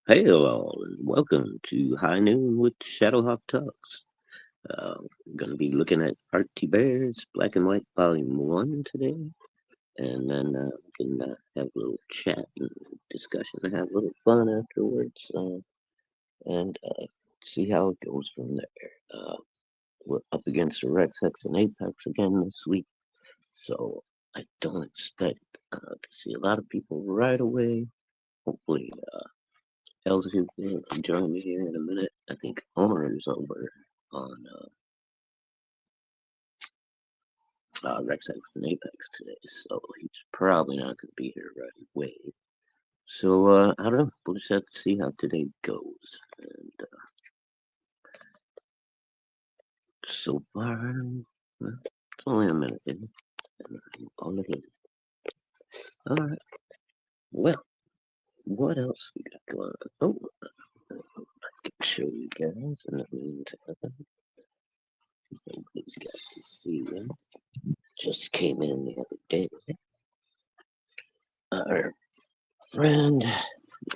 Hey all, and welcome to High Noon with Shadowhawk Talks. Uh, Gonna be looking at Archie Bears Black and White Volume 1 today, and then we can have a little chat and discussion and have a little fun afterwards, and see how it goes from there. We're up against the Rex Hex and Apex again this week, so I don't expect to see a lot of people right away. Hopefully, Elsie will join me here in a minute. I think Homer is over on Rex X and Apex today, so he's probably not going to be here right away. So I don't know. We'll just have to see how today goes. And so far, well, it's only a minute in, and I'm on the hit. All right. Well, what else we got going on? Oh, I can show you guys in the meantime. These guys can see them. Just came in the other day. Our friend,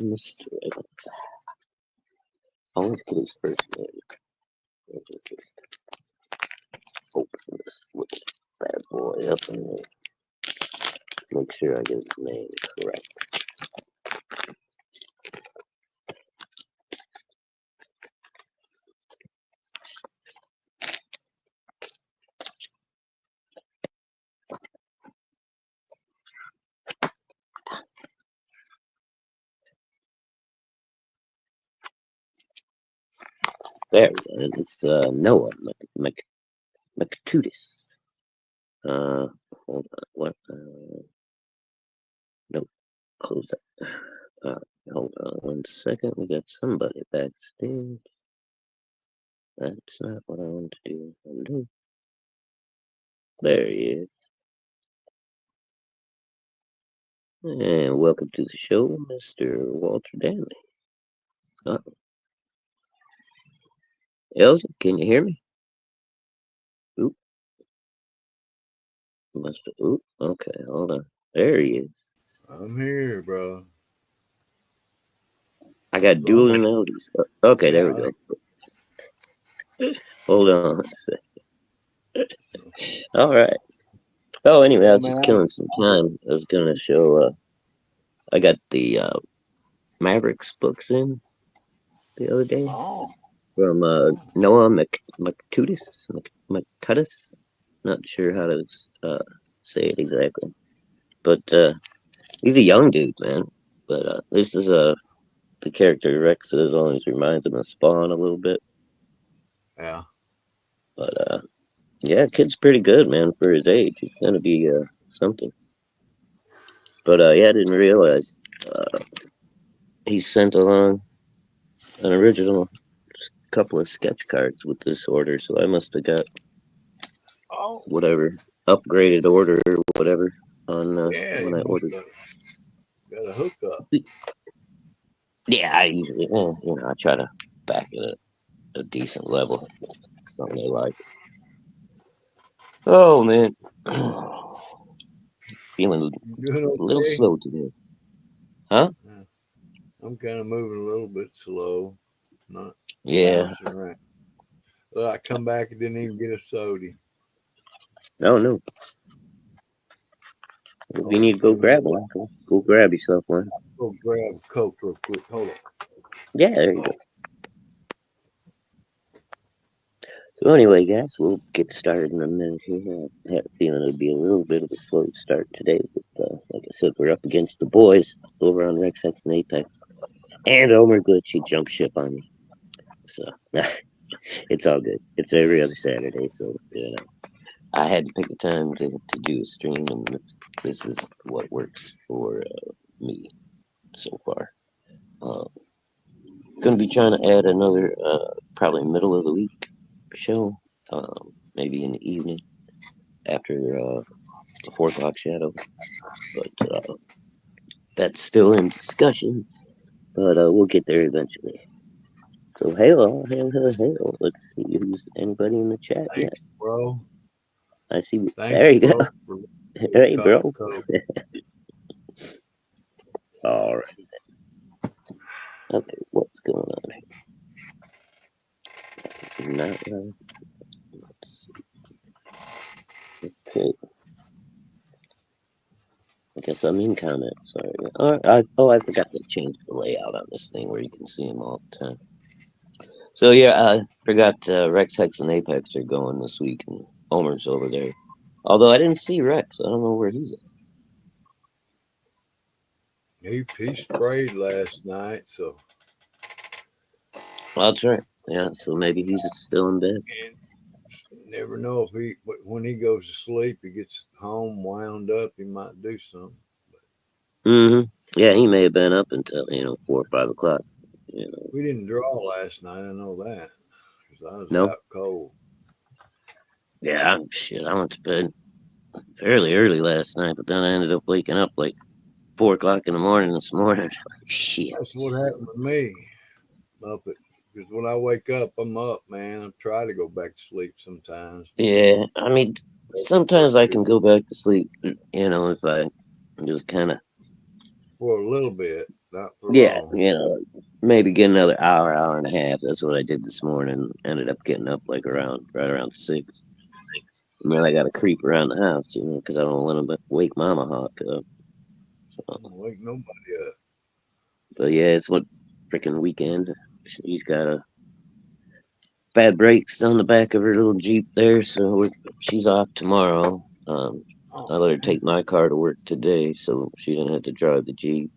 Mr. Always get his first name. Open this little bad boy up and make sure I get his name correct. There we go. It's Noah McTutis. Uh, Hold on. What? Nope. Close that. Hold on 1 second. We got somebody backstage. That's not what I want to do. Undo. There he is. And welcome to the show, Mr. Walter Danley. Elsie, can you hear me? Oop, oop, okay, hold on. There he is. I'm here, bro. I got Go dual ahead. melodies. Okay, there we Yeah. go. Hold on. All right. Oh, anyway, I Yeah, was just man. killing some time. I was gonna show. I got the Mavericks books in the other day Oh. from Noah McTutis. Not sure how to say it exactly, but he's a young dude, man. But this is the character Rex is always reminds him of Spawn a little bit. Yeah. But yeah, kid's pretty good, man, for his age. He's gonna be something. But yeah, I didn't realize he sent along an original couple of sketch cards with this order, so I must have got Oh. whatever upgraded order or whatever on Yeah, when you I must ordered. have got a hookup. Yeah, I usually, I try to back it at a decent level, something they like. Oh man, feeling You doing a little okay? slow today, huh? Yeah. I'm kind of moving a little bit slow, not Yeah. bouncing around. Well, I come back and didn't even get a soda. No, no. If you Hold need on, to go give me a grab while. one, go grab yourself one. Go grab a Coke real quick. Hold Yeah, there you go. So anyway, guys, we'll get started in a minute here. I had a feeling it'd be a little bit of a slow start today, but like I said, we're up against the boys over on Rex X and Apex, and Omer Glitchy jumped ship on me. So it's all good. It's every other Saturday, so I had to pick a time to do a stream, and this is what works for me so far. Uh, Gonna be trying to add another probably middle of the week show, maybe in the evening after the 4 o'clock shadow, but that's still in discussion. But we'll get there eventually. So hail, hail, hail, hail. Let's see who's anybody in the chat on. yet. Thank you, bro. I see. Thank There you, you go. bro, for a Hey, cup of bro. Coke. All right. Okay. I guess I'm in comment. Sorry. I forgot to change the layout on this thing where you can see them all the time. So yeah, I forgot Rex, Hex, and Apex are going this week, and Homer's over there. Although I didn't see Rex, I don't know where he's at. He sprayed last night, so Well, that's right. Yeah, so maybe he's still in bed. and never know if when he goes to sleep, he gets home wound up. He might do something. Mm-hmm. Yeah, he may have been up until 4 or 5 o'clock. We didn't draw last night. I know that because I was No. out cold. Yeah, shit. I went to bed fairly early last night, but then I ended up waking up like 4 o'clock in the morning this morning. Shit. That's what happened to me. Up at because when I wake up, I'm up, man. I try to go back to sleep sometimes, but Yeah, I mean, sometimes I can go back to sleep. If I just kind of for a little bit, not for yeah, long. maybe get another hour, hour and a half. That's what I did this morning. Ended up getting up like right around 6. And then I got to creep around the house, because I don't want to wake Mama Hawk up. I So, don't wake nobody up. but yeah, it's what freaking weekend. She's got a bad brakes on the back of her little Jeep there, so she's off tomorrow. Oh, I let her take my car to work today, so she didn't have to drive the Jeep.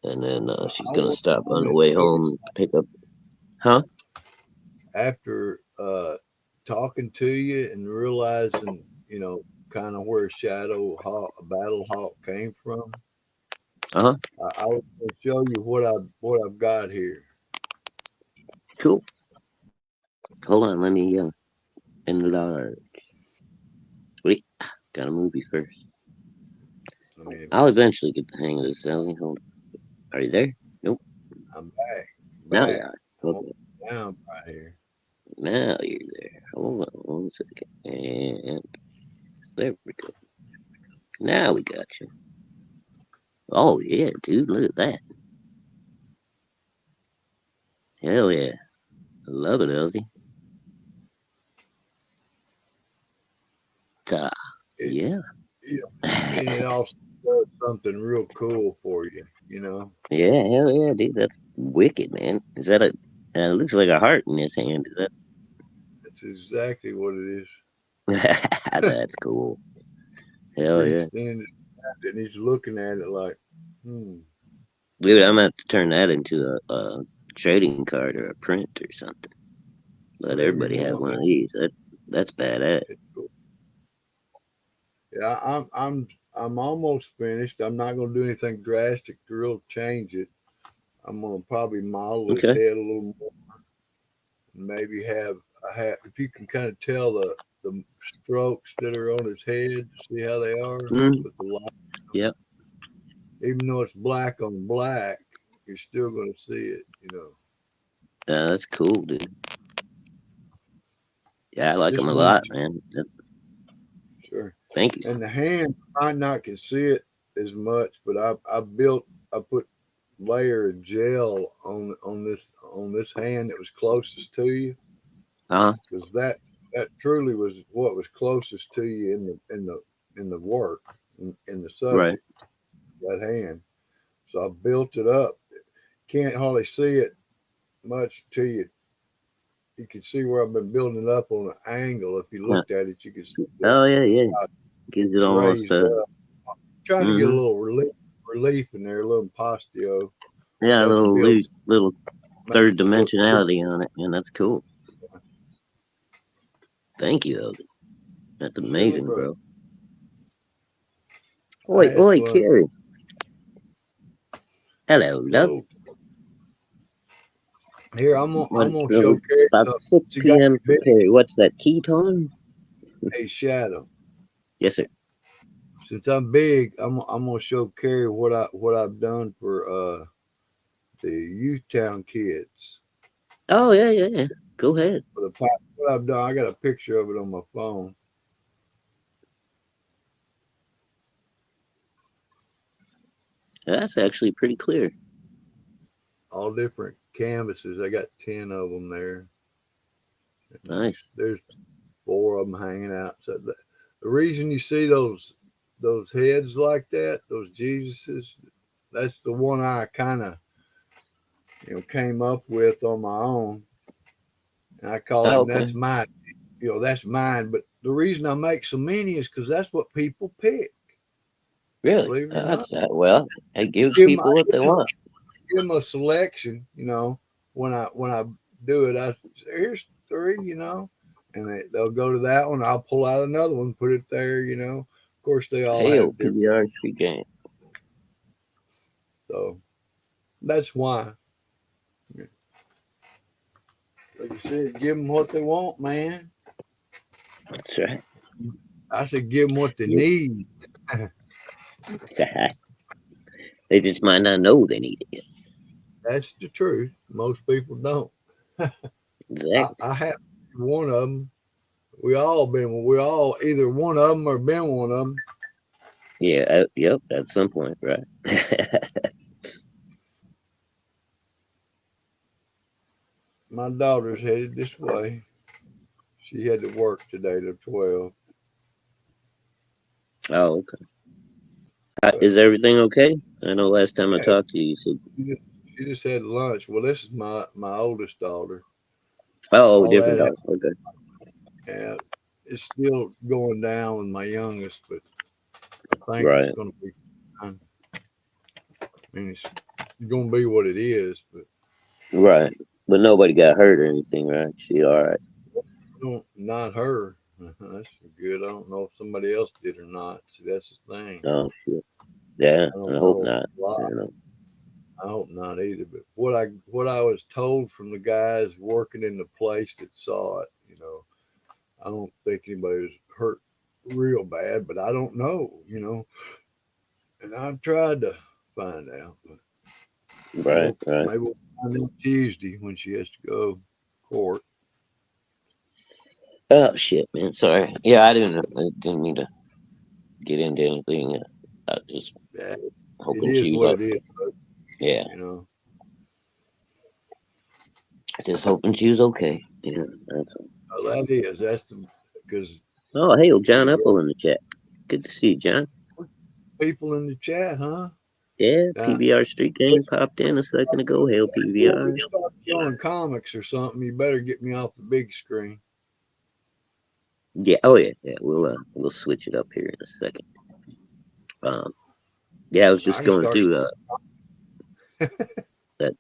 And then she's I gonna woke stop up on the and way noticed home to pick up. Huh? after talking to you and realizing, kind of where Shadow Hawk, Battle Hawk came from. Uh huh. I was going to show you what I've got here. Cool. Hold on, let me enlarge. Wait, got a movie first. I mean, I'll eventually get the hang of this, Ellie. Hold on. Are you there? Nope. I'm back, Now you back. are. I'm Okay. down right here. Now you're there. Hold on 1 second. And there we go. Now we got you. Oh yeah, dude, look at that. Hell yeah. I love it, Elsie. Ta. It, Yeah. and it also does something real cool for you, Yeah, hell yeah, dude. That's wicked, man. Is that a it looks like a heart in his hand. Is That's exactly what it is. that that's cool. He Hell yeah. reached in and he's looking at it like, hmm. Dude, I'm gonna have to turn that into a trading card or a print or something. Let Whatever everybody you have want. one of these. That's badass. It's cool. Yeah, I'm almost finished. I'm not gonna do anything drastic to real change it. I'm gonna probably model his Okay. head a little more, and maybe have a hat. If you can kind of tell the strokes that are on his head, see how they are Mm, with the light. yep. Even though it's black on black, you're still gonna see it. That's cool, dude. Yeah, I like them This a one, lot, man. sure. Thank you. And the hand, I might not can see it as much, but I put layer of gel on this hand that was closest to you Huh? because that truly was what was closest to you in the work in the Right. subject, that hand. So I built it up. Can't hardly see it much till you can see where I've been building it up on an angle. If you Yeah. looked at it, you could see the Oh yeah, yeah. Gives it almost raised up. Trying to get a mm-hmm. little relief in there, a little impostio to Yeah, a help little build, loose, little make third it look. dimensionality on it, man. That's cool. Thank you, Elder. That's Sure, amazing, bro. bro. I Oi, had oi, fun. Carrie. Hello, love. Hello. Here, I'm gonna So show Carrie about something. 6 She got p.m. for big Carrie. What's that, tea time? a shadow. Yes, sir. Since I'm big, I'm gonna show Carrie what I've done for the youth town kids. Oh, yeah, yeah, yeah. Go ahead. For what I've done, I got a picture of it on my phone. That's actually pretty clear. All different canvases. I got 10 of them there. Nice. There's 4 of them hanging out. So the reason you see those those heads like that, those Jesuses. That's the one I kind of came up with on my own, and I call Oh, it. And okay. that's my, that's mine. But the reason I make so many is because that's what people pick. Really? Believe it or not, That's well. Hey, give give them, people what they want. give them a selection. When I do it, I here's three. And they'll go to that one. I'll pull out another one, put it there. Of course, they all Hail have different. PBR Street Gang. So that's why. Like you said, give them what they want, man. That's right. I said, give them what they Yep. need. They just might not know they need it. That's the truth. Most people don't. Exactly. I have one of them. We all either one of them or been one of them. Yeah. Yep. At some point, right? My daughter's headed this way. She had to work today to 12. Oh, okay. But Is everything okay? I know last time I yeah, talked to you, you said, she just had lunch. Well, this is my oldest daughter. "Oh, All different that, dog." Okay. yeah, it's still going down with my youngest, but I think it's Right. going to be fine. I mean, it's going to be what it is, but Right. But nobody got hurt or anything, right? She all right. not her. That's good. I don't know if somebody else did or not. See, that's the thing. Oh shit. Yeah. I I don't hope know not. a lot. You know. I hope not either. But what I was told from the guys working in the place that saw it, I don't think anybody was hurt real bad, but I don't know. And I've tried to find out, but Right. Right. maybe we'll find out Tuesday when she has to go to court. Oh shit, man. Sorry. Yeah, I didn't mean to get into anything. I just Yeah, it hoping is she was what up. it is. Yeah. You know, Just hoping she was okay. Yeah. That's all. that's because Oh, hey, John you got Apple in the chat. Good to see you, John. people in the chat, huh? Yeah, Now, PBR Street Gang popped in a second ago. Hail before we PBR. start showing comics or something, you better get me off the big screen. Yeah. Oh yeah. Yeah. We'll switch it up here in a second. Um. Yeah, I was I just can going start through that.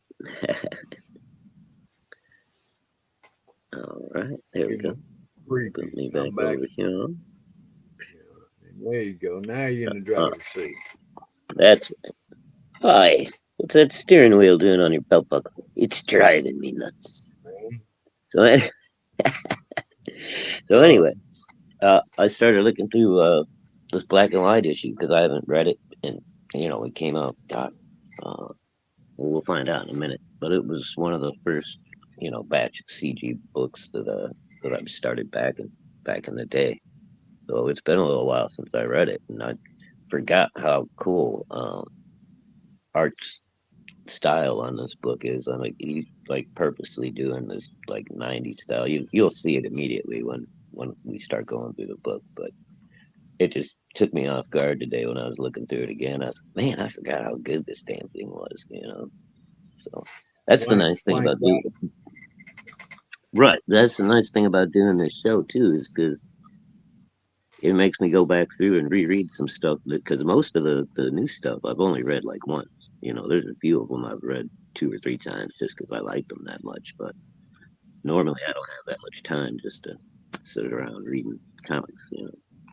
All right. There we giving go. a preview. Put me I'm back back. over here. There you go. Now you're in the Uh, driver's seat. that's Hi. What's that steering wheel doing on your belt buckle? It's driving me nuts. Man. So, so Uh, anyway, I started looking through this black and white issue because I haven't read it, and it came out. God, uh, we'll find out in a minute. But it was one of the first, batch of CG books that I started back in the day. So it's been a little while since I read it, and I forgot how cool Art's style on this book is. I'm like he's like purposely doing this like '90s style. You'll see it immediately when we start going through the book, but it just took me off guard today when I was looking through it again. I was like, man, I forgot how good this damn thing was. So that's the nice thing flanked about doing it. Right. That's the nice thing about doing this show too, is because it makes me go back through and reread some stuff because most of the new stuff I've only read like once. There's a few of them I've read 2 or 3 times just because I like them that much. But normally I don't have that much time just to sit around reading comics.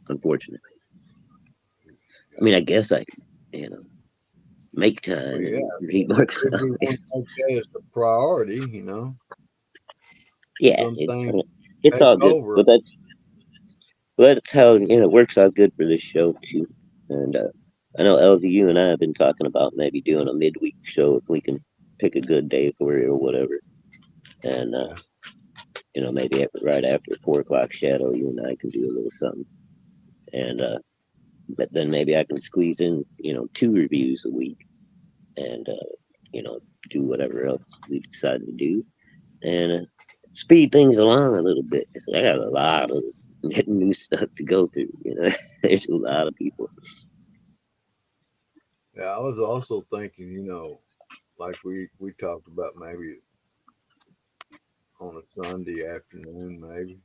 Unfortunately, I mean, I guess I could, make Well, time yeah, and read more if we want comics. to make that as a priority. Yeah, Some things it's take all good, over. but that's how it works out good for this show too. And I know Elsie, you and I have been talking about maybe doing a midweek show if we can pick a good day for it or whatever. And Yeah. maybe right after 4 o'clock shadow, you and I can do a little something. And but then maybe I can squeeze in 2 reviews a week, and you know do whatever else we decide to do. And speed things along a little bit. 'Cause I got a lot of new stuff to go through. There's a lot of people. Yeah, I was also thinking, like we talked about maybe on a Sunday afternoon, maybe.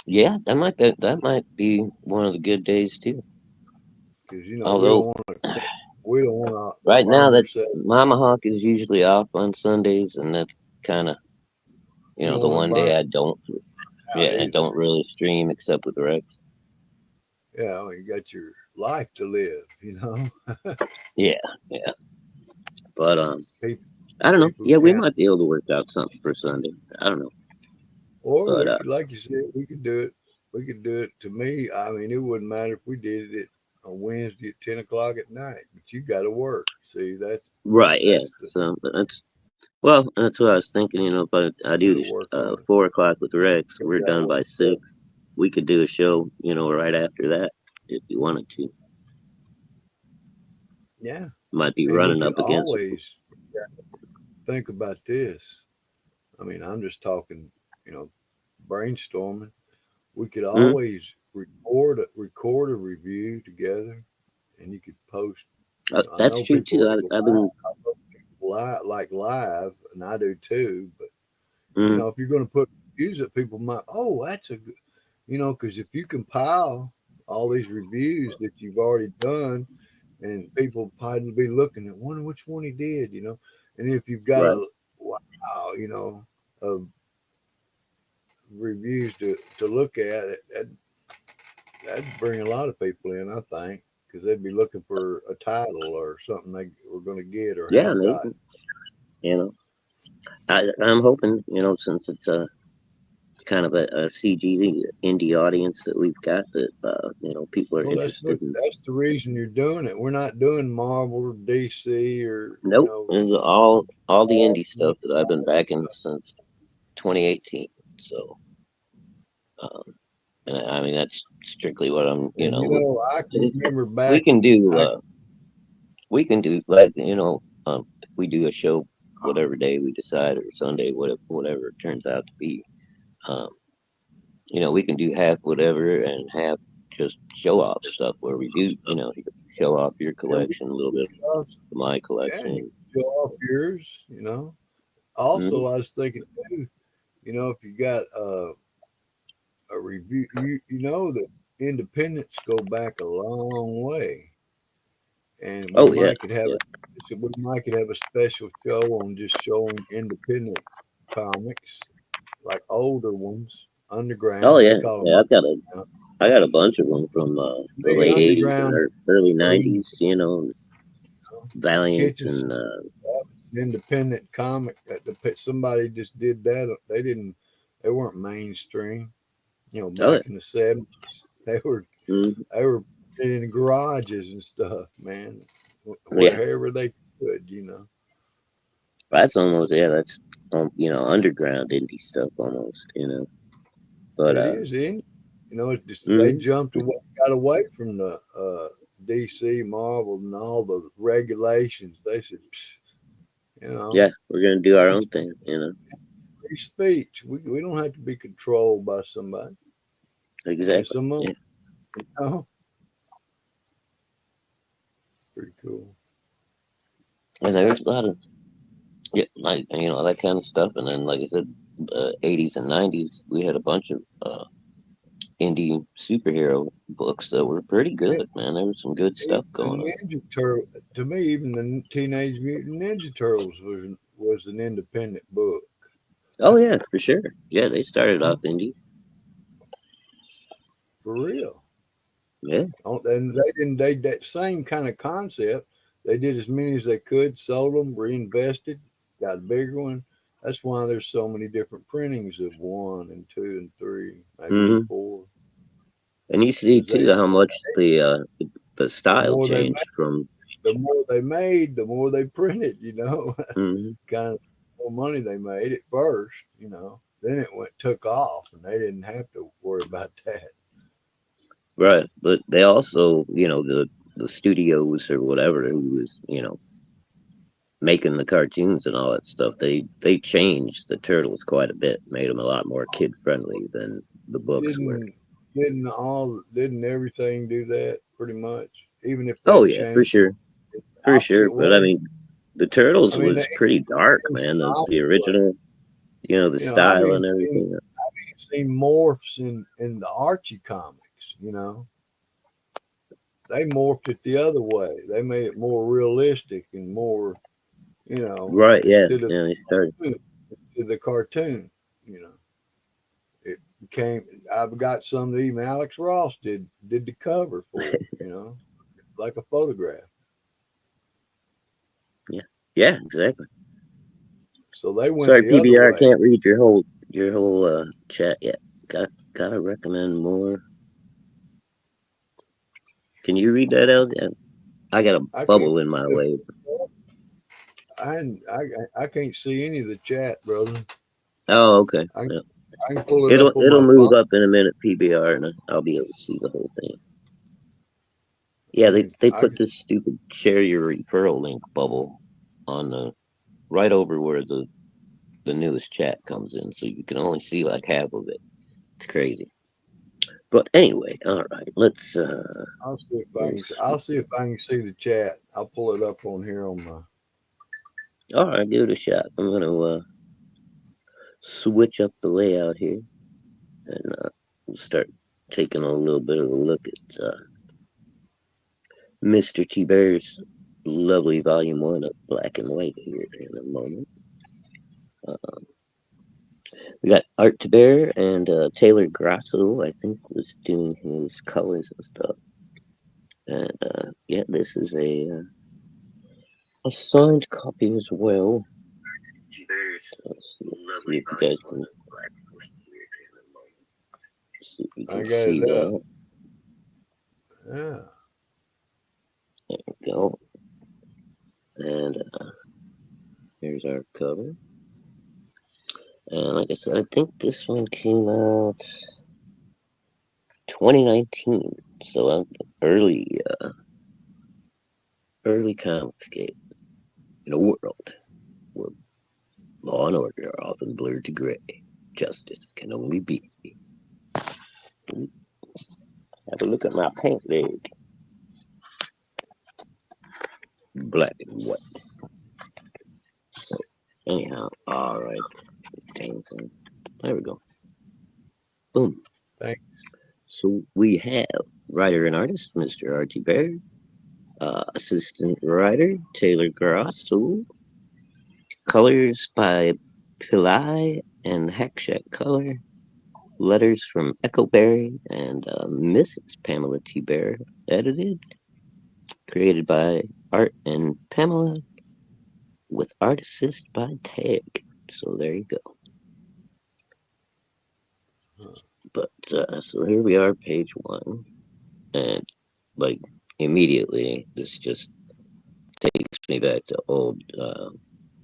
Yeah, that might be one of the good days too. Because Although we don't want to right now burn that's ourselves. Mama Hawk is usually off on Sundays, and that's kind of You don't the want to one burn day I don't. out Yeah, I either. don't really stream except with Rex. Yeah, I mean, you got your life to live. Yeah, yeah. But People, I don't know. people Yeah, we can't. might be able to work out something for Sunday. I don't know. Or But we could, like you said, we could do it. We could do it. To me, I mean, it wouldn't matter if we did it on Wednesday at 10 o'clock at night. But you got to work. See, right, yeah. that's the So that's what I was thinking. But I do to work on it. 4 o'clock with Rex. So we're You got to done work. by 6. We could do a show, right after that if you wanted to. Yeah, Might be and we running could up against. always think about this. I mean, I'm just talking, you know, brainstorming. We could Mhm. always record a review together, and you could post. I That's know true people too. like I've been. live, and I do too. But Mhm. if you're going to put reviews that people might, oh, that's a good, because if you compile all these reviews that you've already done, and people probably be looking at wonder which one he did. And if you've got Right. a wow, of reviews to look at, that'd bring a lot of people in, I think, because they'd be looking for a title or something they were going to get or Yeah, have got. maybe. You know, I'm hoping. Since it's a kind of a CG indie audience that we've got, that people are Well, that's interested what in. that's the reason you're doing it. We're not doing Marvel or DC or Nope, it's all the indie stuff that I've been backing since 2018. So, um, and I mean that's strictly what I'm. and I can remember We back. can do. I We can do like if we do a show whatever day we decide, or Sunday, whatever it turns out to be. Um, we can do half whatever and half just show off stuff where we do, you show off your yeah, we collection, a little bit of my yeah, and you collection. can show off yours. Hmm. Also, I was thinking too, if you got a review, you know that independents go back a long way, and Oh yeah, yeah. we might could have a special show on just showing independent comics, like older ones, Oh underground. They yeah, call them yeah. underground. I got a bunch of them from the The late '80s and underground early three, '90s. Valiant kitchen and independent comic somebody just did that. They weren't mainstream. oh yeah. Back in the 70s, they were Mhm. they were in garages and stuff, man, Yeah, wherever they could. that's almost, yeah. That's underground indie stuff almost. But It is in, it's just they mhm. got away from the DC, Marvel, and all the regulations. They said, "Psh, Yeah, we're gonna do our it's own thing. free speech. We don't have to be controlled by somebody." And Exactly. some of Yeah. them, you know, pretty cool. And there's a lot of, yeah, like that kind of stuff. And then, like I said, '80s and '90s, we had a bunch of indie superhero books that were pretty And good, man. There was some good even stuff the going on. Ninja Turtle, to me, even the Teenage Mutant Ninja Turtles was an independent book. Oh yeah, for sure. Yeah, they started Huh? off indie. For real. Yeah. And they didn't. They that same kind of concept. They did as many as they could, sold them, reinvested, got a bigger one. That's why there's so many different printings of one and two and three, maybe even Hmm. four. And you see Because too they how much the the style more they changed made, from. the more they printed. Mhm. Kind of more money they made at first. Then it took off, and they didn't have to worry about that. Right, but they also, the studios or whatever who was, making the cartoons and all that stuff, they changed the turtles quite a bit, made them a lot more kid friendly than the books were. Didn't didn't everything do that pretty much? Even if Oh they yeah, for changed it sure, in for the sure. opposite But I way. mean, the I turtles mean, they was pretty dark, changed man. it the The opposite way. original, the You know, I've style even and seen everything. morphs in the Archie comics. They morphed it the other way. They made it more realistic and more, Right? Yeah, instead of yeah. They started. the cartoon. You know, it became. I've got some that even Alex Ross did the cover for. Like a photograph. Yeah, yeah, exactly. So they went Sorry, the other PBR, way. can't read your whole chat yet. Gotta recommend more. Can you read that out? Yeah. I got a I can't. bubble in my way. I can't see any of the chat, brother. Oh, okay. I Yeah. I can pull it It'll up on it'll my move phone. up in a minute, PBR, and I'll be able to see the whole thing. Yeah, they I put this stupid share your referral link bubble on the right over where the newest chat comes in, so you can only see like half of it. It's crazy. But anyway, all right, let's I'll see if I can see the chat. I'll pull it up on here on my. all right, give it a shot. I'm gonna switch up the layout here and we'll start taking a little bit of a look at Mr. T Bear's lovely volume one of Black and White here in a moment. Uh, we got Art to Bear and Taylor Grasso, I think, was doing his colors and stuff. And yeah, this is a signed copy as well. See if you guys can see if you I can got see it up. that. Yeah. There we go. And here's our cover. And like I said, I think this one came out 2019, so early, early Comicsgate in a world where law and order are often blurred to gray. Justice can only be. Have a look at my paint leg, black and white. Anyhow, all right, dang thing. There we go. Boom. Thank. So we have writer and artist Mr. Archie Bear, assistant writer Taylor Grasso, colors by Pillai and Hackshack Color, letters from Echo Berry and Mrs. Pamela T. Bear, edited, created by Art and Pamela, with art assist by Tag. So there you go. But so here we are, page one, and like immediately, this just takes me back to old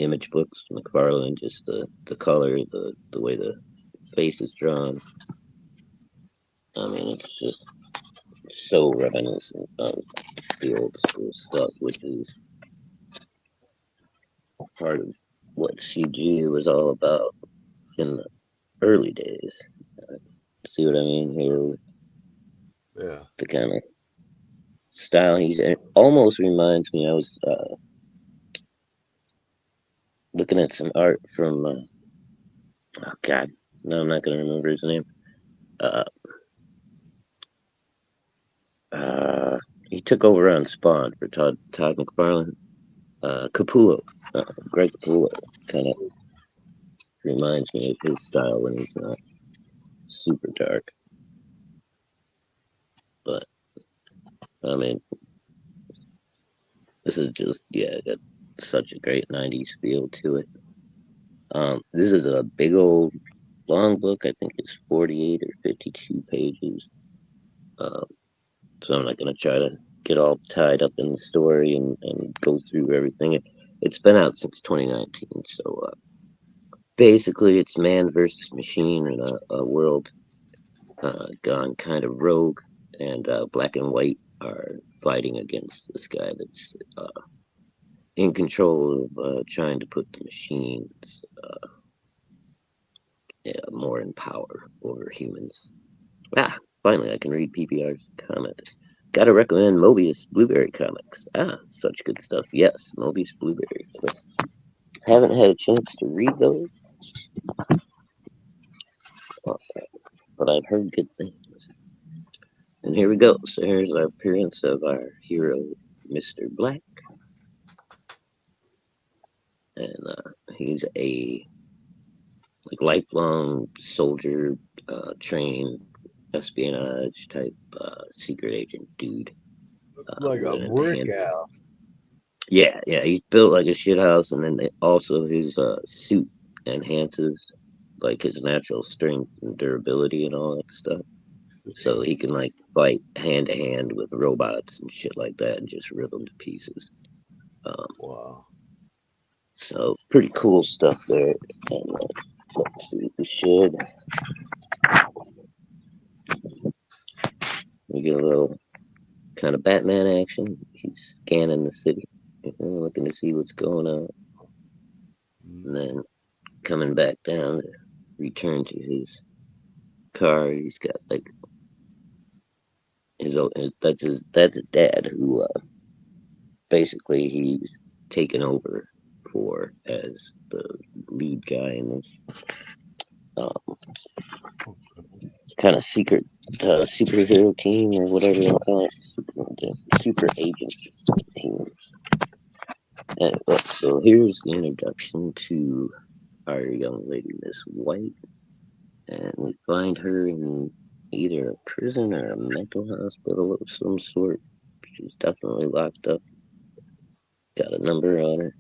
image books, McFarlane. Just the color, the way the face is drawn. I mean, it's just so reminiscent of the old school stuff, which is part of what CG was all about in the early days. See what I mean here with Yeah. the kind of style it almost reminds me. I was looking at some art from oh god, no, I'm not gonna remember his name. Uh, uh, he took over on Spawn for Todd McFarlane. Capullo, Greg Capullo, kind of reminds me of his style when he's not super dark. But I mean, this is just got such a great '90s feel to it. This is a big old long book. I think it's 48 or 52 pages. Um, so I'm not gonna try to get all tied up in the story and go through everything. It's been out since 2019, so basically it's man versus machine in a world gone kind of rogue, and Black and White are fighting against this guy that's in control of trying to put the machines more in power over humans. Ah, finally, I can read PPR's comment. Gotta recommend Mobius Blueberry comics. Ah, such good stuff. Yes, Mobius Blueberry. But haven't had a chance to read those, but I've heard good things. And here we go. So here's our appearance of our hero, Mr. Black. And he's a lifelong soldier, trained espionage type secret agent dude. Like a Went into brick hands. house. Yeah, he's built like a shit house, and then also his suit enhances like his natural strength and durability and all that stuff. So he can like fight hand to hand with robots and shit like that, and just rip them to pieces. Um, Wow. so pretty cool stuff there. And let's see, we get a little kind of Batman action. He's scanning the city, looking to see what's going on, and then coming back down to return to his car. He's got like his own, that's his dad, who basically he's taken over for as the lead guy in this um, kind of secret superhero team or whatever you call it, super agent team. Anyway, so here's the introduction to our young lady, Miss White, and we find her in either a prison or a mental hospital of some sort. She's definitely locked up. Got a number on her.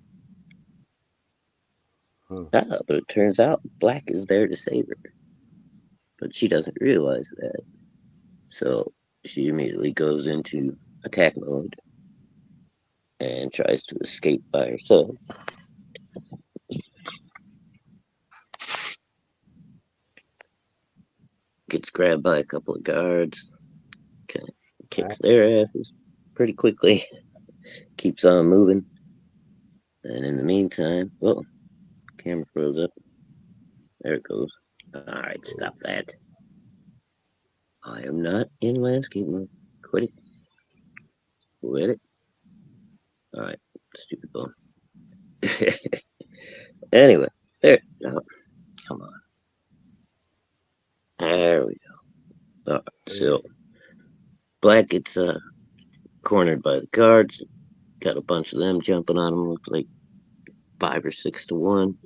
Huh. But it turns out Black is there to save her, but she doesn't realize that. So she immediately goes into attack mode and tries to escape by herself. Gets grabbed by a couple of guards, kind of kicks their asses pretty quickly. Keeps on moving. And in the meantime, well, camera froze up. There it goes. Alright, stop that. I am not in landscape mode. Quit it. Quit it. Alright, stupid bone. Anyway, there. No, come on. There we go. Alright, so Black gets cornered by the guards. Got a bunch of them jumping on him. Looks like 5 or 6 to 1.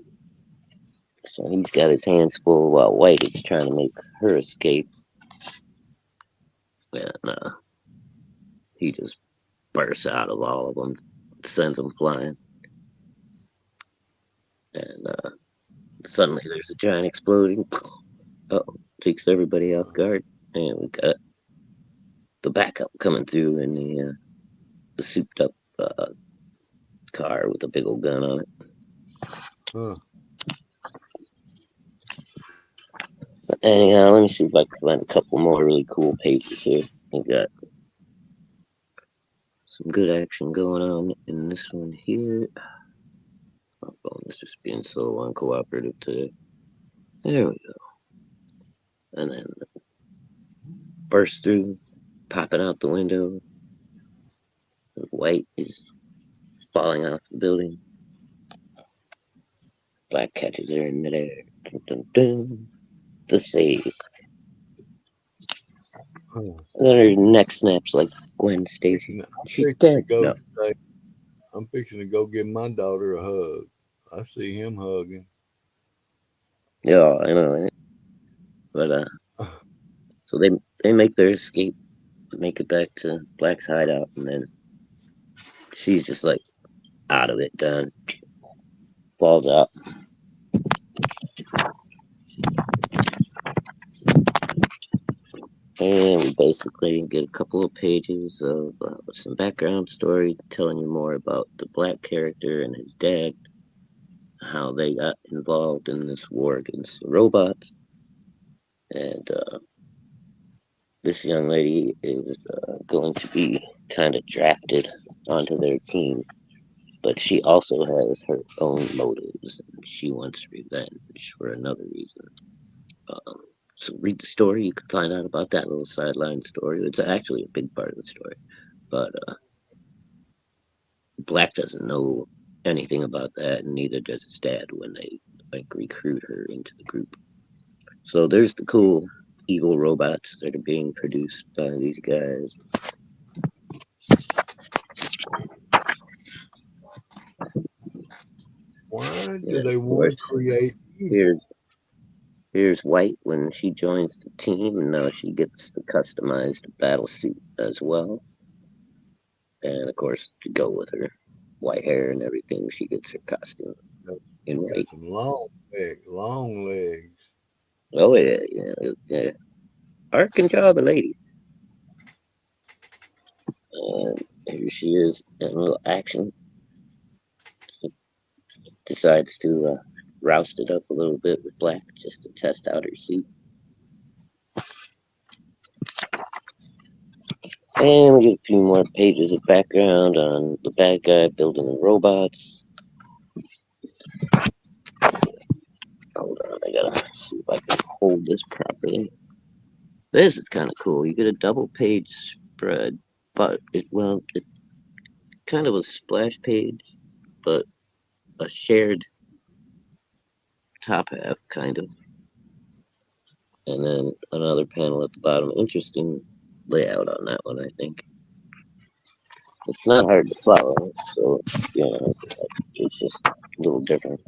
So he's got his hands full while White is trying to make her escape. And he just bursts out of all of them, sends them flying. And suddenly there's a giant exploding. Takes everybody off guard. And we got the backup coming through in the souped up car with a big old gun on it. Huh. Anyhow, let me see if I can find a couple more really cool pages here. We got some good action going on in this one here. My phone is just being so uncooperative today. There we go. And then burst through, popping out the window. White is falling off the building. Black catches her in midair. Dun, dun, dun. The save. Huh. And then her neck snaps like Gwen Stacy. She's dead. No. I'm fixing to go give my daughter a hug. I see him hugging. Yeah, I know, right? But so they make their escape, make it back to Black's hideout, and then she's just like out of it, done. Falls out. And we basically get a couple of pages of some background story telling you more about the Black character and his dad, how they got involved in this war against the robots. And this young lady is going to be kind of drafted onto their team but she also has her own motives. She wants revenge for another reason. Um, so read the story. You can find out about that little sideline story. It's actually a big part of the story, but Black doesn't know anything about that, and neither does his dad when they like recruit her into the group. So there's the cool evil robots that are being produced by these guys. Why do And they of want to course, create evil? here's here's White when she joins the team, and now she gets the customized battle suit as well. And of course, to go with her white hair and everything, she gets her costume in Got white. some long legs. Oh yeah, yeah, yeah. Arkansas, the lady. And here she is in a little action. Decides to roust it up a little bit with Black just to test out her suit. And we get a few more pages of background on the bad guy building the robots. Hold on, I gotta see if I can hold this properly. This is kind of cool. You get a double page spread, but it's kind of a splash page, but a shared top half, kind of. And then another panel at the bottom. Interesting layout on that one, I think. It's not hard to follow, so it's just a little different.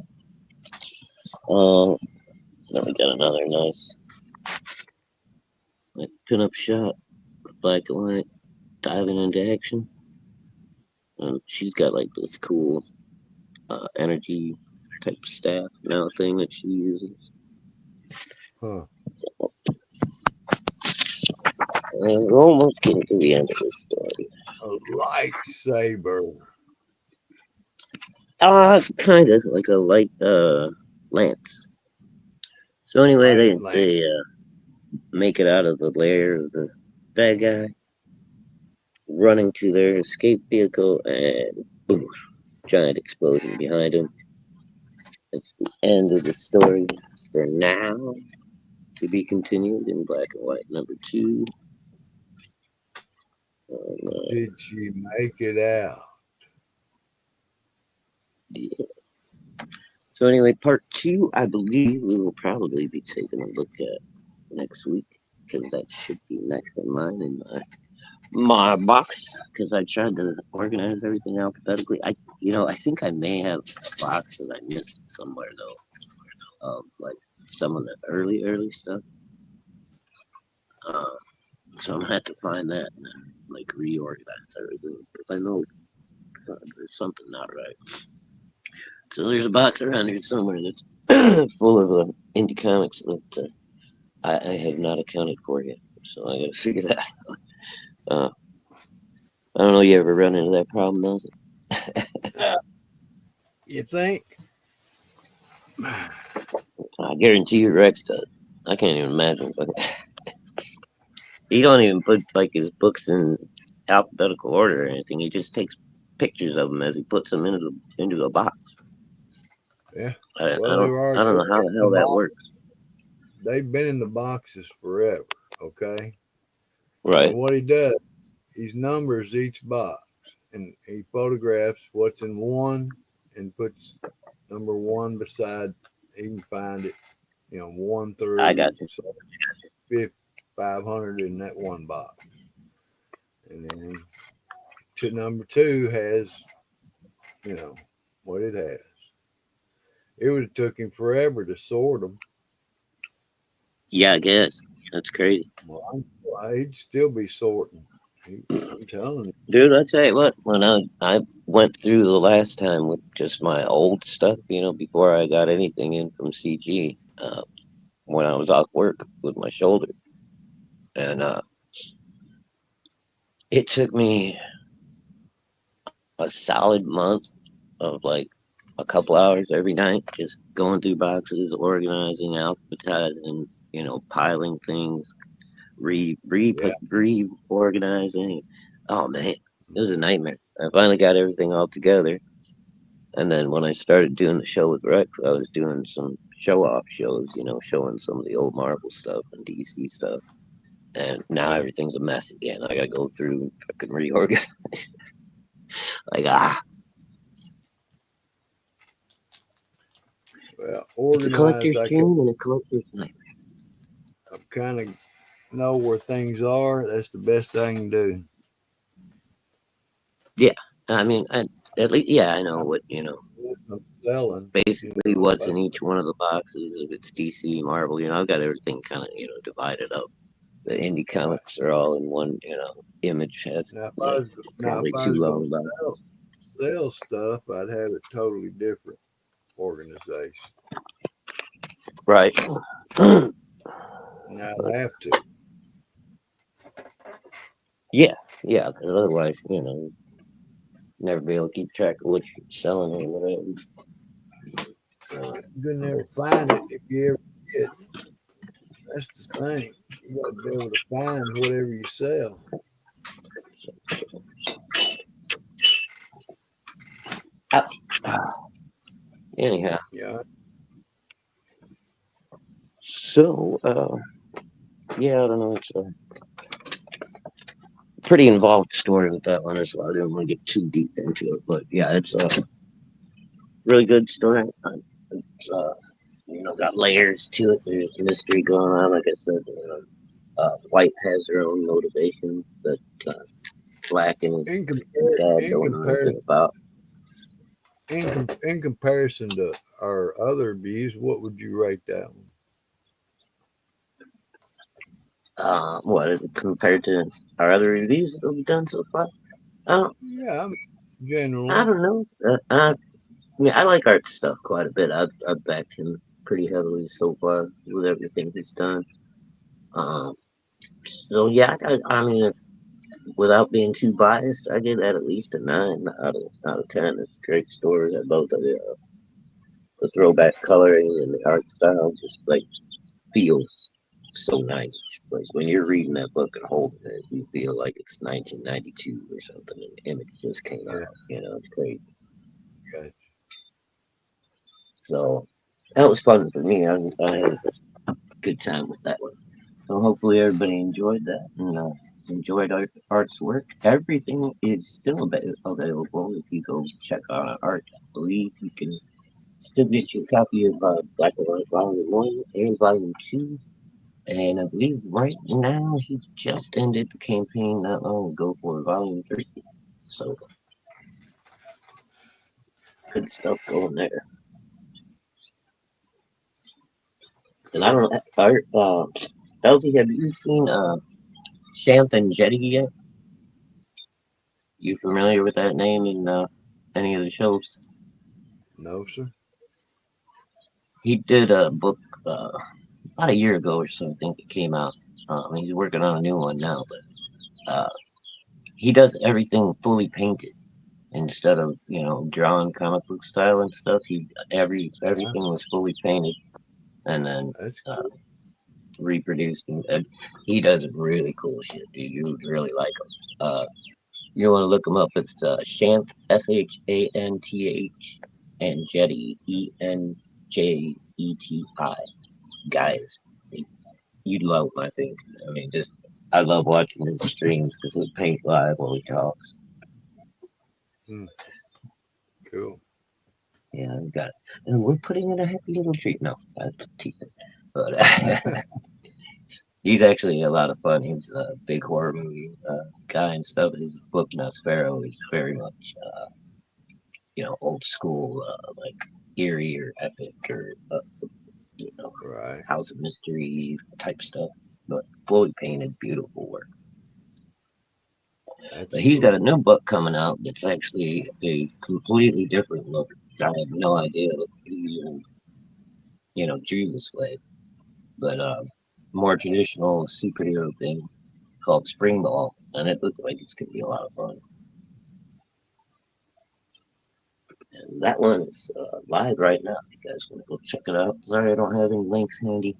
Then we got another nice like pin-up shot, black and white, diving into action. She's got like this cool energy type staff now thing that she uses. Huh. And we're almost getting to the end of this story. A lightsaber. Kind of like a light lance. So anyway, Light lamp. they make it out of the lair of the bad guy, running to their escape vehicle, and boom, giant explosion behind him. It's the end of the story for now. To be continued in black and white number 2. Did she make it out? Yeah. So anyway, part 2, I believe we will probably be taking a look at next week because that should be next in line in my box because I tried to organize everything alphabetically. I think I may have a box that I missed somewhere though of like some of the early stuff. Uh, so I'm gonna have to find that and then like reorganize everything because I know there's something not right. So there's a box around here somewhere that's full of indie comics that I have not accounted for yet. So I gotta figure that out. I don't know. You ever run into that problem, Nelson? You think? I guarantee you Rex does. I can't even imagine. He don't even put like his books in alphabetical order or anything. He just takes pictures of them as he puts them into the box. Yeah. I, Well, I don't I don't know how the the hell that box. works. They've been in the boxes forever. Okay. Right. And what he does, he numbers each box, and he photographs what's in one, and puts number one beside. He can find it. 1 I got through you. 500 in that one box, and then number two has what it has. It would have took him forever to sort them. Yeah, I guess that's crazy, Well, he'd still be sorting. I'm telling you. dude. I tell you what. When I went through the last time with just my old stuff, before I got anything in from CG, when I was off work with my shoulder, and it took me a solid month of like a couple hours every night, just going through boxes, organizing, alphabetizing, piling things, Yeah, reorganizing. Oh man, it was a nightmare. I finally got everything all together, And then when I started doing the show with Rex, I was doing some show off shows, showing some of the old Marvel stuff and DC stuff. And now Yeah. everything's a mess again. I gotta go through and fucking reorganize. Like, Well, it's a organized. collector's dream and a collector's nightmare. I kind of know where things are. That's the best I can do. Yeah, I mean, at least, yeah, I know I'm what, selling, basically what's but in each one of the boxes. If it's DC, Marvel, I've got everything kind of, divided up. The indie right comics are all in one, image. Has now, like if probably I two was of going them about. to sell stuff, I'd have a totally different organization. Right. Now But I'd have to. yeah, yeah, because otherwise, never be able to keep track of what you're selling or whatever. You could never find it if you ever did. That's the thing. You got to be able to find whatever you sell. Anyhow, Yeah. so yeah, I don't know. It's a pretty involved story with that one as well. I didn't want to get too deep into it, but yeah, it's a really good story. It's got layers to it. There's mystery going on. Like I said, White has her own motivation that uh, Black and In his compar- dad in don't know anything comparison, about. in comparison to our other views, what would you rate that one? What is it compared to our other reviews that we've done so far? Uh, Yeah, I mean, I generally. don't know. I mean, I like Art stuff quite a bit. I've backed him pretty heavily so far with everything he's done. Um, so yeah, I mean, without being too biased, I give that at least a 9 out of 10. It's great stories. I both of the throwback coloring and the art style just like feels so nice. Like when you're reading that book and holding it, you feel like it's 1992 or something, and the image just came Yeah. out. It's crazy. Okay. So that was fun for me. I had a good time with that one. So hopefully everybody enjoyed that and enjoyed Art's work. Everything is still available if you go check out Art. I believe you can still get your copy of Black and White Volume 1 and Volume 2. And I believe right now he just ended the campaign not long ago for Volume 3. So good stuff going there. And I don't know, Art, Elsie, have you seen Shanth and Jetty yet? You familiar with that name in any of the shows? No, sir. He did a book about a year ago or so, I think it came out. He's working on a new one now, but he does everything fully painted instead of drawn comic book style and stuff. Wow, Everything was fully painted and then that's uh, cool. reproduced, and he does really cool shit, dude. You would really like him. You want to look him up? It's Shanth, Shanth, and Jetty, Enjeti. Guys, you'd love him, I think. I mean, just I love watching his streams because he paint live while he talks. Hmm, cool. Yeah, we got it. And we're putting in a happy little treat. No, that's teasing. But he's actually a lot of fun. He's a big horror movie guy and stuff. His book Nosferatu is very much, old school, like eerie or epic or you know, Right. House of Mystery type stuff. But fully painted, beautiful work. That's But he's got cool. a new book coming out that's actually a completely different look. I had no idea that he even, drew this way. But more traditional superhero thing called Spring Ball, and it looked like it's gonna be a lot of fun. And that one is live right now. If you guys want to go check it out. Sorry, I don't have any links handy.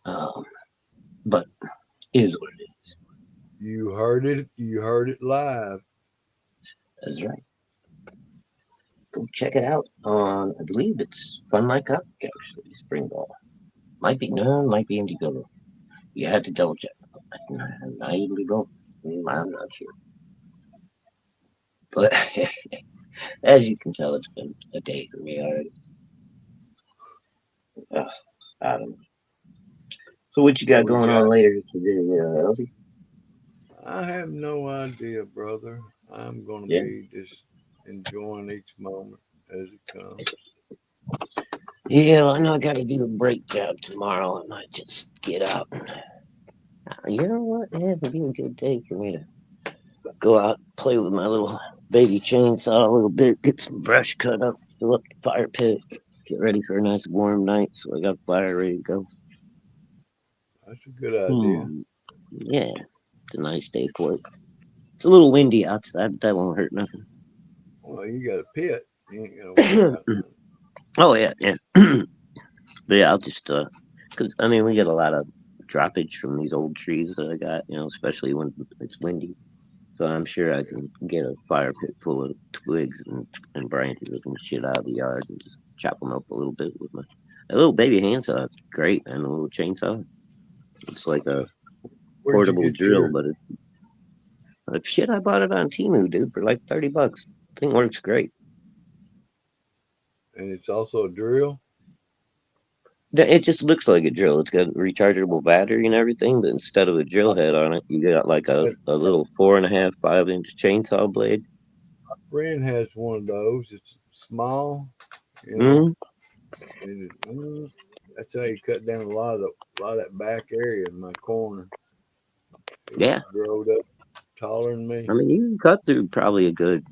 Um, but it is what it is. You heard it. You heard it live. That's right. go check it out on, I believe it's Fun My Comic actually, Spring Ball. Might be, no, might be Indiegogo. You had to double check. I'm not able to go. I'm not sure. But as you can tell, it's been a day for me already. I don't know. So what you What got we going got? on later today, Elsie? I have no idea, brother. I'm gonna Yeah. be just enjoying each moment as it comes. Yeah, well, I know I got to do a brake job tomorrow. I might just get out. You know what? Yeah, it'd be a good day for me to go out, play with my little baby chainsaw a little bit, get some brush cut up, fill up the fire pit, get ready for a nice warm night. So I got the fire ready to go. That's a good idea. Hmm. Yeah, it's a nice day for it. It's a little windy outside, but that won't hurt nothing. Well, you got a pit. You ain't gotta worry about nothing. Oh yeah, yeah. But yeah, I'll just cause I mean we get a lot of droppage from these old trees that I got, especially when it's windy. So I'm sure I can get a fire pit full of twigs and branches and shit out of the yard and just chop them up a little bit with my a little baby handsaw. It's great, man. A little chainsaw. It's like a Where'd you portable get drill, your? but it's like shit. I bought it on Temu, dude, for like $30. Thing works great. And it's also a drill. It just looks like a drill. It's got a rechargeable battery and everything, but instead of a drill My head on it, you got like a, friend a little 4.5, 5 inch chainsaw blade. friend has one of those. It's small, you know, Hmm. and that's how you cut down a lot of that back area in my corner. It Yeah. growed up taller than I me. mean, you can cut through probably a good,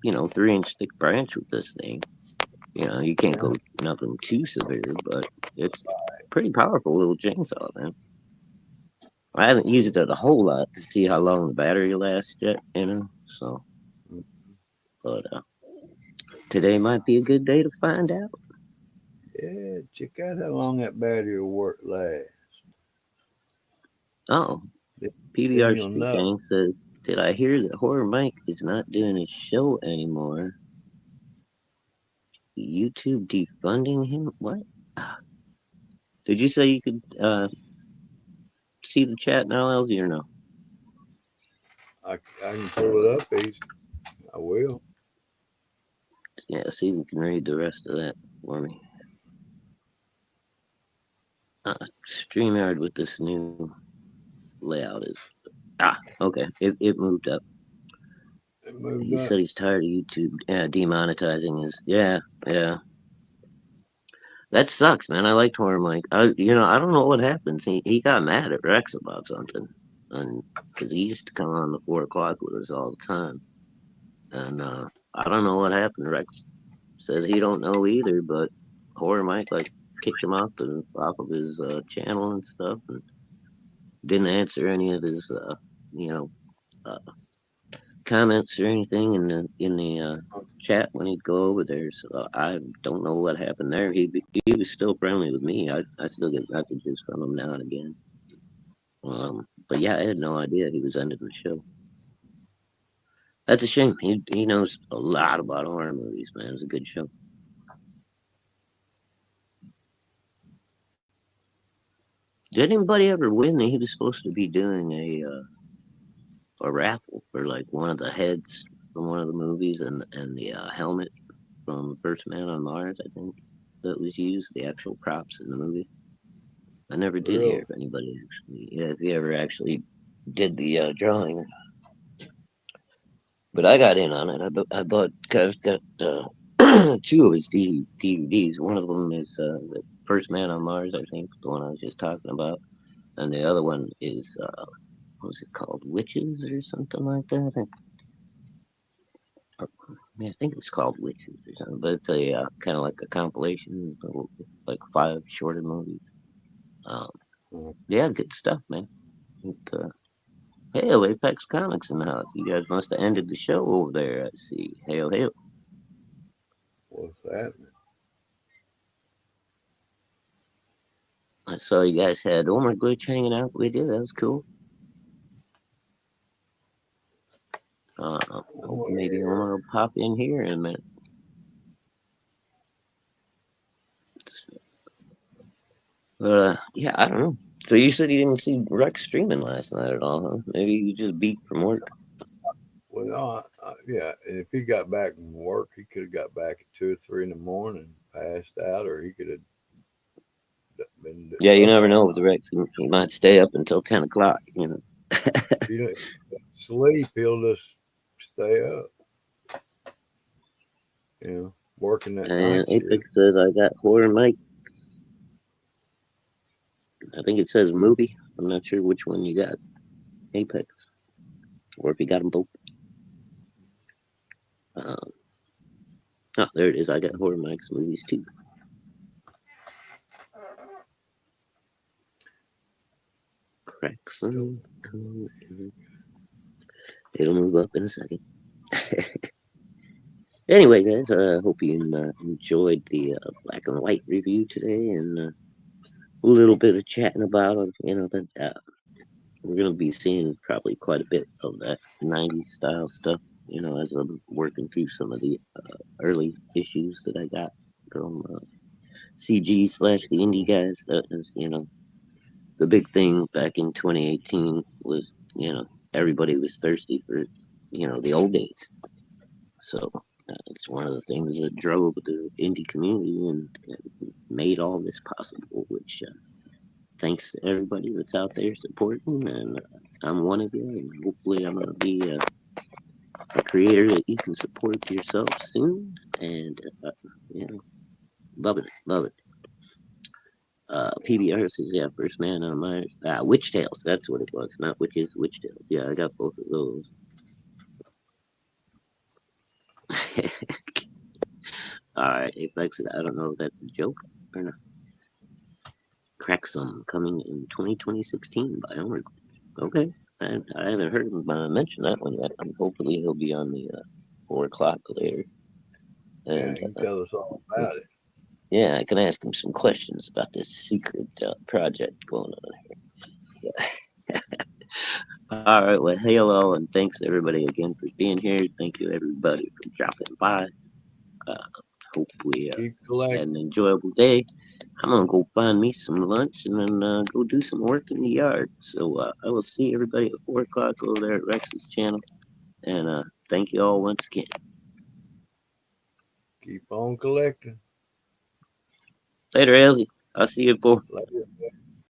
3 inch thick branch with this thing. You can't Yeah, go nothing too severe, but it's pretty powerful little chainsaw, man. I haven't used it a whole lot to see how long the battery lasts yet. So, but today might be a good day to find out. yeah. Check out how long that battery will work last. Oh, Then PBR you'll Street know. Gang says, "Did I hear that Horror Mike is not doing his show anymore? YouTube defunding him? What? Did you say you could see the chat now, LZ, or no? I can pull it up easy. I will. Yeah, see if you can read the rest of that for me. StreamYard with this new layout is okay. It moved up. It moved He up. said he's tired of YouTube demonetizing his. Yeah, yeah. That sucks, man. I liked Horror Mike. I don't know what happens. He got mad at Rex about something, and because he used to come on the 4 o'clock with us all the time, and I don't know what happened. Rex says he don't know either, but Horror Mike like kicked him off of his channel and stuff, and didn't answer any of his you know uh, comments or anything in the chat when he'd go over there. So I don't know what happened there. He was still friendly with me. I still get messages from him now and again. But yeah, I had no idea he was ending the show. That's a shame. He knows a lot about horror movies, man. It's a good show. Did anybody ever win? He was supposed to be doing a raffle for like one of the heads from one of the movies and the helmet from First Man on Mars, I think, that was used, the actual props in the movie. I never did hear Really? if anybody actually, yeah, if he ever actually did the drawing. But I got in on it. I bought, I've got two of his DVDs. One of them is the First Man on Mars, I think, the one I was just talking about. And the other one is, what was it called? Witches or something like that? I think it was called Witches or something. But it's a kind of like a compilation, of, like 5 shorter movies. Um, Mm. yeah, good stuff, man. It, hail, Apex Comics in the house. You guys must have ended the show over there. I see. Hail, hail. What's that? I saw you guys had Omar Glitch hanging out with you. That was cool. Maybe Where? Omar will pop in here in a minute. Yeah, I don't know. So you said you didn't see Rex streaming last night at all, huh? Maybe you just beat from work. Well, no, yeah, and if he got back from work, he could have got back at 2 or 3 in the morning, passed out, or he could have been Yeah, you up never all know with night. Rex. He might stay up until 10 o'clock. If you don't sleep, he'll just stay up, working that And night shift. Apex says I got horror Mike. I think it says movie. I'm not sure which one you got, Apex, or if you got them both. Um, oh, there it is. I got horror Mike's movies too. Crackson. It'll move up in a second. Anyway, guys, I hope you enjoyed the black and white review today, and a little bit of chatting about that we're gonna be seeing probably quite a bit of that '90s style stuff. As I'm working through some of the early issues that I got from CG slash the indie guys. That is, the big thing back in 2018 was, everybody was thirsty for, the old days. So it's one of the things that drove the indie community and made all this possible, which thanks to everybody that's out there supporting. And I'm one of you, and hopefully I'm going to be a creator that you can support yourself soon. And, love it, love it. PBR says, yeah, first man on Myers. Witch Tales, that's what it was, not Witches, Witch Tales. Yeah, I got both of those. Alright, Apex, I don't know if that's a joke or not. Cracksum coming in 2016 by Homer. Okay, I haven't heard him mention that one yet. Hopefully he'll be on the 4 o'clock later. Yeah, And he can tell us all about it. yeah, I can ask him some questions about this secret project going on here. Yeah. All right, well, hello, and thanks everybody again for being here. Thank you everybody for dropping by. Uh, hope we Keep had an collecting. enjoyable day. I'm gonna go find me some lunch and then go do some work in the yard. So I will see everybody at 4 o'clock over there at Rex's channel. And thank you all once again. Keep on collecting. Later, Elsie. I'll see you at 4. Later.